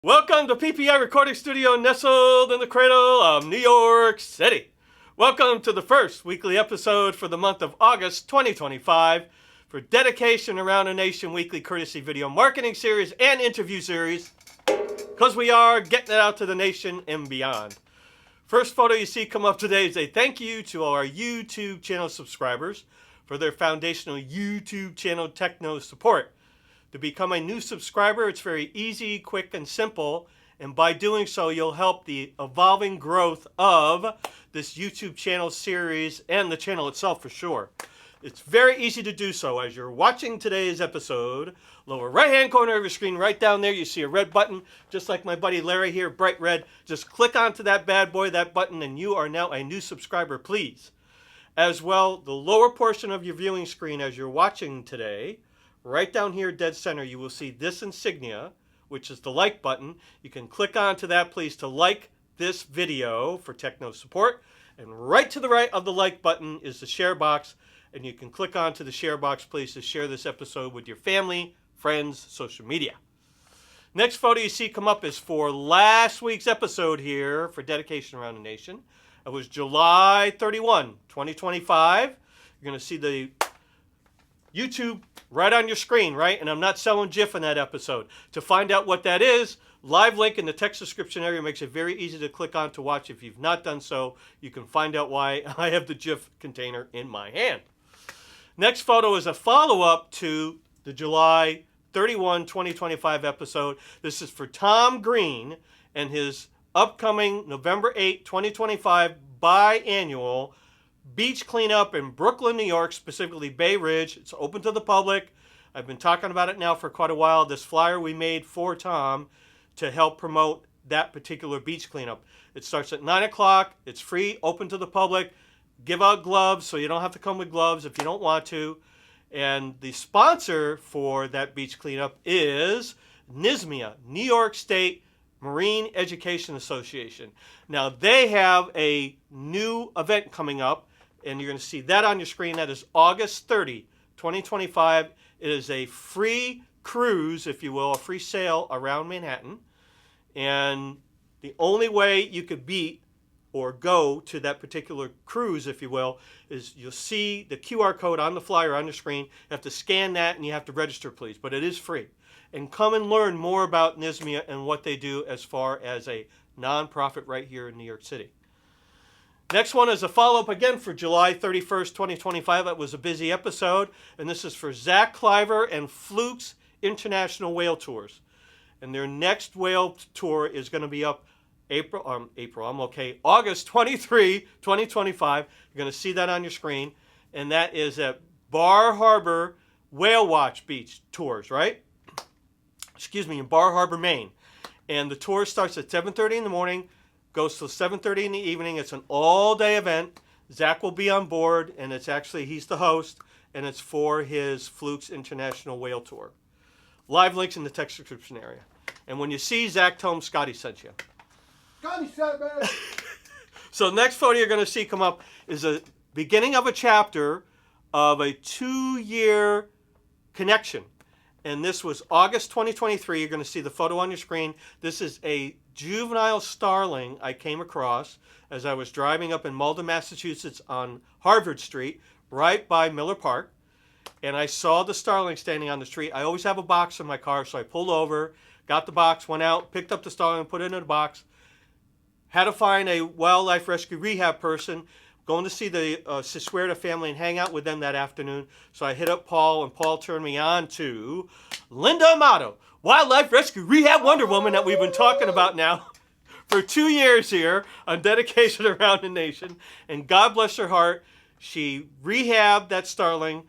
Welcome to PPI Recording Studio nestled in the cradle of New York City. Welcome to the first weekly episode for the month of August 2025 for Dedication Around the Nation weekly courtesy video marketing series and interview series because we are getting it out to the nation and beyond. First photo you see come up today is a thank you to our YouTube channel subscribers for their foundational YouTube channel techno support. To become a new subscriber, it's very easy, quick, and simple. And by doing so, you'll help the evolving growth of this YouTube channel series and the channel itself for sure. It's very easy to do so. As you're watching today's episode, lower right-hand corner of your screen, right down there, you see a red button, just like my buddy Larry here, bright red. Just click onto that bad boy, that button, and you are now a new subscriber, please. As well, the lower portion of your viewing screen as you're watching today, right down here, dead center, you will see this insignia, which is the like button. You can click onto that, please, to like this video for techno support. And right to the right of the like button is the share box. And you can click onto the share box, please, to share this episode with your family, friends, social media. Next photo you see come up is for last week's episode here for Dedication Around the Nation. It was July 31, 2025. You're going to see the YouTube right on your screen, right? And I'm not selling GIF in that episode. To find out what that is, live link in the text description area makes it very easy to click on to watch. If you've not done so, you can find out why I have the GIF container in my hand. Next photo is a follow-up to the July 31, 2025 episode. This is for Tom Greene and his upcoming November 8, 2025 biannual beach cleanup in Brooklyn, New York, specifically Bay Ridge. It's open to the public. I've been talking about it now for quite a while. This flyer we made for Tom to help promote that particular beach cleanup. It starts at 9 o'clock. It's free, open to the public. Give out gloves so you don't have to come with gloves if you don't want to. And the sponsor for that beach cleanup is NYSMIA, New York State Marine Education Association. Now, they have a new event coming up, and you're going to see that on your screen. That is August 30, 2025. It is a free cruise, if you will, a free sail around Manhattan. And the only way you could beat or go to that particular cruise, if you will, is you'll see the QR code on the flyer on your screen. You have to scan that and you have to register, please. But it is free. And come and learn more about NYSMIA and what they do as far as a nonprofit right here in New York City. Next one is a follow-up again for July 31st, 2025. That was a busy episode. And this is for Zack, Klyver, and Flukes International Whale Tours. And their next whale tour is going to be up August 23, 2025. You're going to see that on your screen. And that is at Bar Harbor Whale Watch Beach Tours, right? In Bar Harbor, Maine. And the tour starts at 7:30 in the morning, goes till 7:30 in the evening. It's an all-day event. Zack will be on board, and he's the host, and it's for his Flukes International Whale Tour. Live links in the text description area. And when you see Zack, tell him Scotty sent you. Scotty sent me! So the next photo you're going to see come up is a beginning of a chapter of a 2-year connection. And this was August 2023. You're going to see the photo on your screen. This is a juvenile starling I came across as I was driving up in Malden, Massachusetts on Harvard Street, right by Miller Park. And I saw the starling standing on the street. I always have a box in my car, so I pulled over, got the box, went out, picked up the starling, put it in a box. Had to find a wildlife rescue rehab person, going to see the Sisquerda family and hang out with them that afternoon. So I hit up Paul, and Paul turned me on to Linda AMATO, Wildlife Rescue Rehab Wonder Woman that we've been talking about now for 2 years here on Dedication Around the Nation. And God bless her heart, she rehabbed that starling.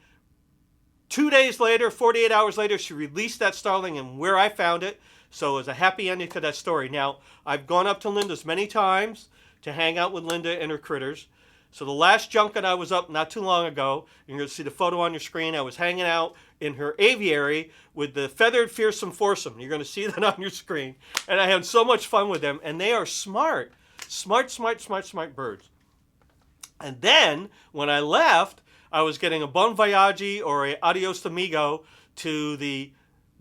2 days later, 48 hours later, she released that starling and where I found it. So it was a happy ending to that story. Now, I've gone up to Linda's many times to hang out with Linda and her critters. So the last junket I was up not too long ago, you're going to see the photo on your screen, I was hanging out in her aviary with the feathered fearsome foursome. You're going to see that on your screen. And I had so much fun with them. And they are smart. Smart birds. And then, when I left, I was getting a bon voyage or a adios amigo to the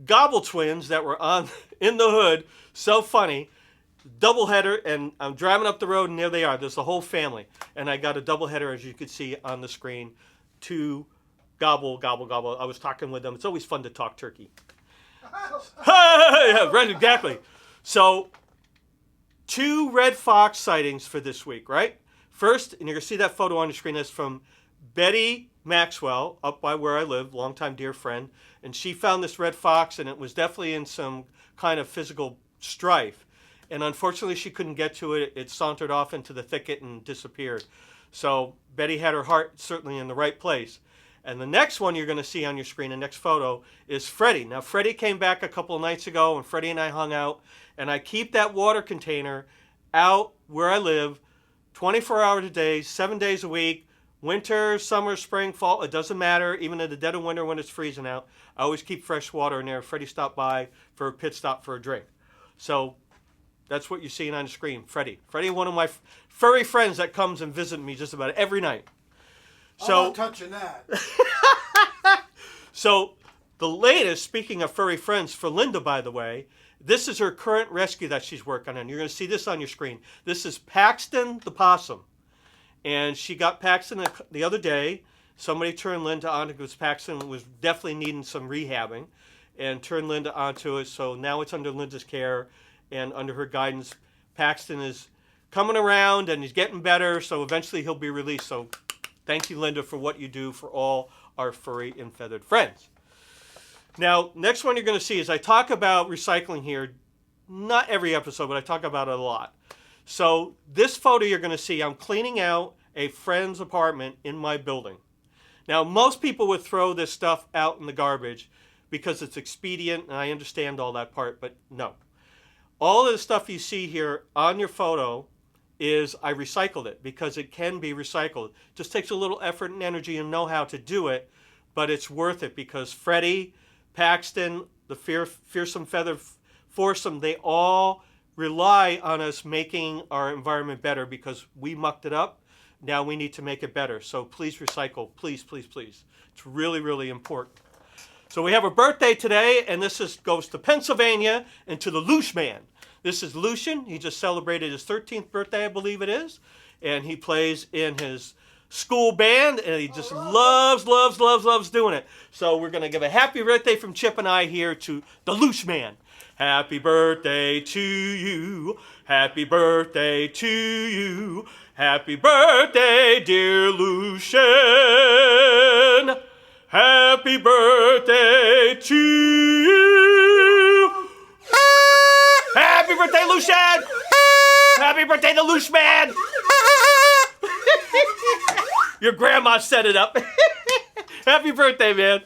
Gobble twins that were on in the hood. So funny. Doubleheader, and I'm driving up the road, and there they are. There's the whole family. And I got a doubleheader, as you could see on the screen, to gobble, gobble, gobble. I was talking with them. It's always fun to talk turkey. Yeah, right, exactly. So, 2 red fox sightings for this week, right? First, and you're going to see that photo on the screen, that's from Betty Maxwell, up by where I live, longtime dear friend. And she found this red fox, and it was definitely in some kind of physical strife. And unfortunately, she couldn't get to it. It sauntered off into the thicket and disappeared. So Betty had her heart certainly in the right place. And the next one you're going to see on your screen, the next photo, is Freddie. Now, Freddie came back a couple of nights ago, and Freddie and I hung out. And I keep that water container out where I live 24 hours a day, 7 days a week, winter, summer, spring, fall. It doesn't matter. Even in the dead of winter when it's freezing out, I always keep fresh water in there. Freddie stopped by for a pit stop for a drink. So that's what you're seeing on the screen, Freddie. Freddie, one of my furry friends that comes and visits me just about every night. So, I'm not touching that. So the latest, speaking of furry friends, for Linda, by the way, this is her current rescue that she's working on. You're going to see this on your screen. This is Paxton the Possum. And she got Paxton the other day. Somebody turned Linda on because Paxton was definitely needing some rehabbing and turned Linda onto it. So now it's under Linda's care. And under her guidance, Paxton is coming around and he's getting better, so eventually he'll be released. So thank you, Linda, for what you do for all our furry and feathered friends. Now, next one you're going to see is I talk about recycling here, not every episode, but I talk about it a lot. So this photo you're going to see, I'm cleaning out a friend's apartment in my building. Now, most people would throw this stuff out in the garbage because it's expedient, and I understand all that part, but no. All of the stuff you see here on your photo is I recycled it because it can be recycled. It just takes a little effort and energy and know-how to do it, but it's worth it because Freddie, Paxton, the fearsome feathered foursome, they all rely on us making our environment better because we mucked it up. Now we need to make it better. So please recycle. Please, please, please. It's really, really important. So we have a birthday today, and this goes to Pennsylvania and to the LUCEMAN. This is Lucian. He just celebrated his 13th birthday, I believe it is. And he plays in his school band, and he just loves doing it. So we're going to give a happy birthday from Chip and I here to the LUCEMAN. Happy birthday to you. Happy birthday to you. Happy birthday, dear Lucian. Happy birthday to you. Happy birthday, Lucian. Happy birthday to LUCEMAN. Your grandma set it up. Happy birthday, man.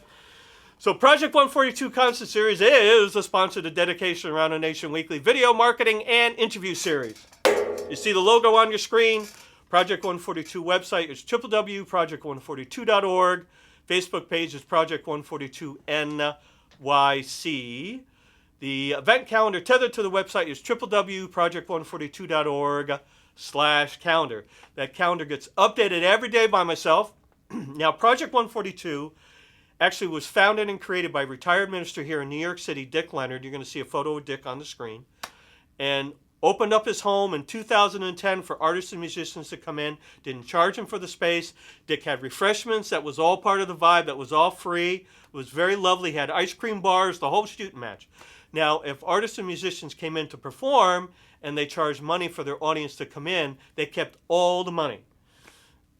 So Project 142 Concert Series is a sponsor to Dedication Around the Nation weekly video marketing and interview series. You see the logo on your screen. Project 142 website is www.project142.org. Facebook page is Project 142 NYC. The event calendar tethered to the website is www.project142.org/calendar. That calendar gets updated every day by myself. Now, Project 142 actually was founded and created by retired minister here in New York City, Dick Leonard. You're going to see a photo of Dick on the screen. And opened up his home in 2010 for artists and musicians to come in. Didn't charge him for the space. Dick had refreshments. That was all part of the vibe. That was all free. It was very lovely. He had ice cream bars, the whole shooting match. Now, if artists and musicians came in to perform and they charged money for their audience to come in, they kept all the money.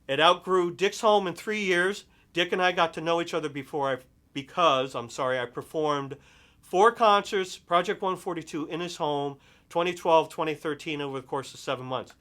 It outgrew Dick's home in 3 years. Dick and I got to know each other because I performed 4 concerts, Project 142, in his home, 2012, 2013, over the course of 7 months.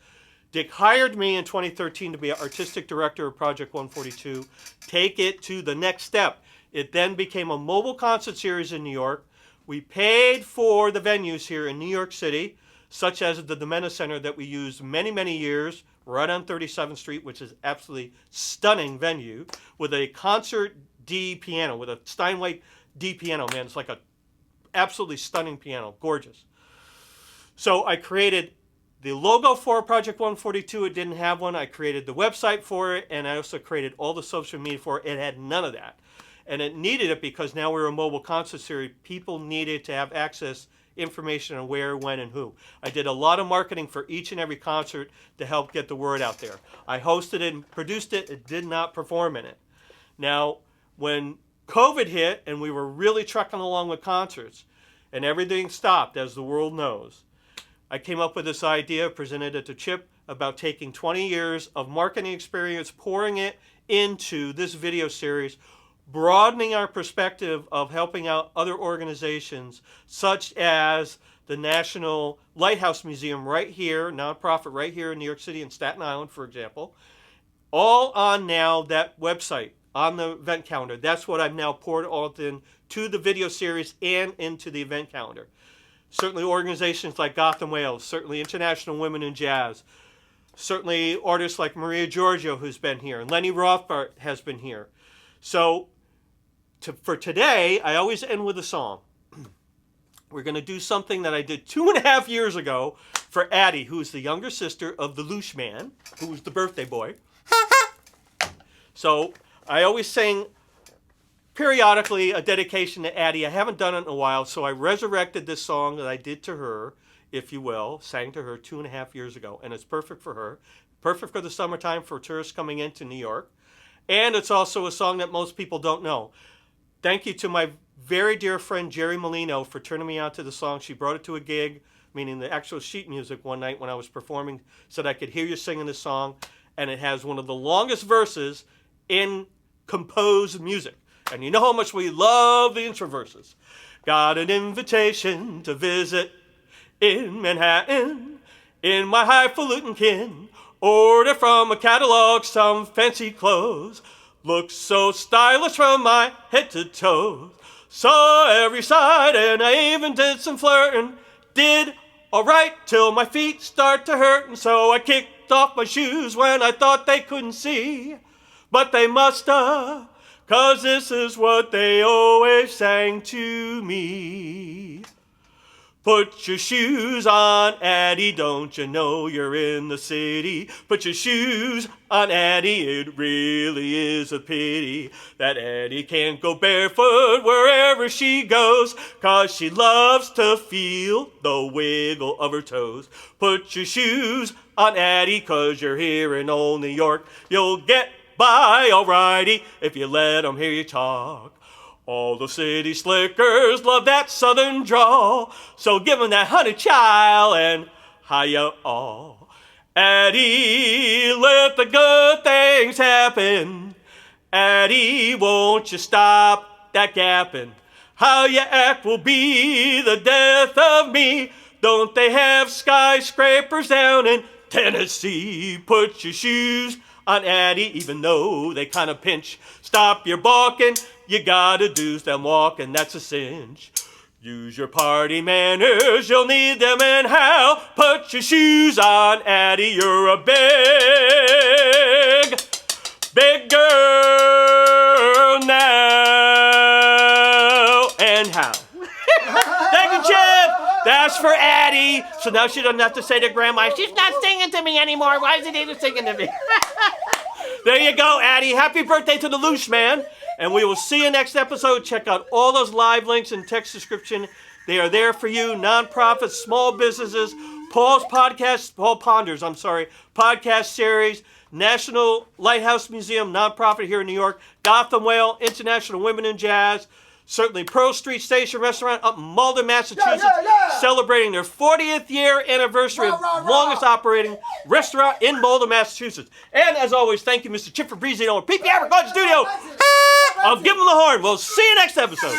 Dick hired me in 2013 to be artistic director of Project 142. Take it to the next step. It then became a mobile concert series in New York. We paid for the venues here in New York City, such as the Domena Center that we used many, many years, right on 37th Street, which is absolutely stunning venue, with a concert D piano, with a Steinway D piano, man. It's like a absolutely stunning piano, gorgeous. So I created the logo for Project 142. It didn't have one. I created the website for it, and I also created all the social media for it. It had none of that. And it needed it because now we're a mobile concert series. People needed to have access information on where, when, and who. I did a lot of marketing for each and every concert to help get the word out there. I hosted it and produced it. It did not perform in it. Now, when COVID hit and we were really trucking along with concerts and everything stopped, as the world knows, I came up with this idea, presented it to Chip, about taking 20 years of marketing experience, pouring it into this video series, broadening our perspective of helping out other organizations such as the National Lighthouse Museum right here, nonprofit right here in New York City and Staten Island, for example, all on now that website, on the event calendar. That's what I've now poured all into the video series and into the event calendar. Certainly organizations like Gotham Wales, certainly International Women in Jazz, certainly artists like Maria Giorgio, who's been here, and Lenny Rothbard has been here. So for today, I always end with a song. We're going to do something that I did 2.5 years ago for Addie, who's the younger sister of the LUCEMAN, who was the birthday boy. So I always sing periodically a dedication to Addie. I haven't done it in a while, so I resurrected this song that I did to her, if you will, sang to her 2.5 years ago, and it's perfect for her, perfect for the summertime for tourists coming into New York, and it's also a song that most people don't know. Thank you to my very dear friend Jerry Molino for turning me on to the song. She brought it to a gig, meaning the actual sheet music, one night when I was performing, said I could hear you singing this song, and it has one of the longest verses in composed music. And you know how much we love the intro verses. Got an invitation to visit in Manhattan, in my highfalutin kin. Order from a catalog some fancy clothes. Looks so stylish from my head to toes. Saw every side and I even did some flirting. Did alright till my feet start to hurt. And so I kicked off my shoes when I thought they couldn't see. But they musta, 'cause this is what they always sang to me. Put your shoes on, Addie, don't you know you're in the city? Put your shoes on, Addie, it really is a pity that Addie can't go barefoot wherever she goes, 'cause she loves to feel the wiggle of her toes. Put your shoes on, Addie, 'cause you're here in old New York. You'll get by alrighty if you let them hear you talk. All the city slickers love that southern drawl, so give 'em that honey child and hiya all. Addie, let the good things happen. Addie, won't you stop that gapping? How you act will be the death of me. Don't they have skyscrapers down in Tennessee? Put your shoes on, Addie, even though they kind of pinch. Stop your balking, you gotta do them walking, that's a cinch. Use your party manners, you'll need them and how. Put your shoes on, Addie, you're a big girl now. And how? Thank you, Chip. That's for Addie. So now she doesn't have to say to Grandma, she's not singing to me anymore. Why is it even singing to me? There you go, Addie. Happy birthday to the LUCEMAN. And we will see you next episode. Check out all those live links in text description. They are there for you. Nonprofits, small businesses, Paul Ponders, podcast series, National Lighthouse Museum, nonprofit here in New York, Gotham Whale, International Women in Jazz, certainly Pearl Street Station Restaurant up in Malden, Massachusetts, celebrating their 40th year anniversary of longest operating restaurant in Malden, Massachusetts. And as always, thank you, Mr. Chip Fabrizio, PPR Record Studio. I'll give him the horn. We'll see you next episode.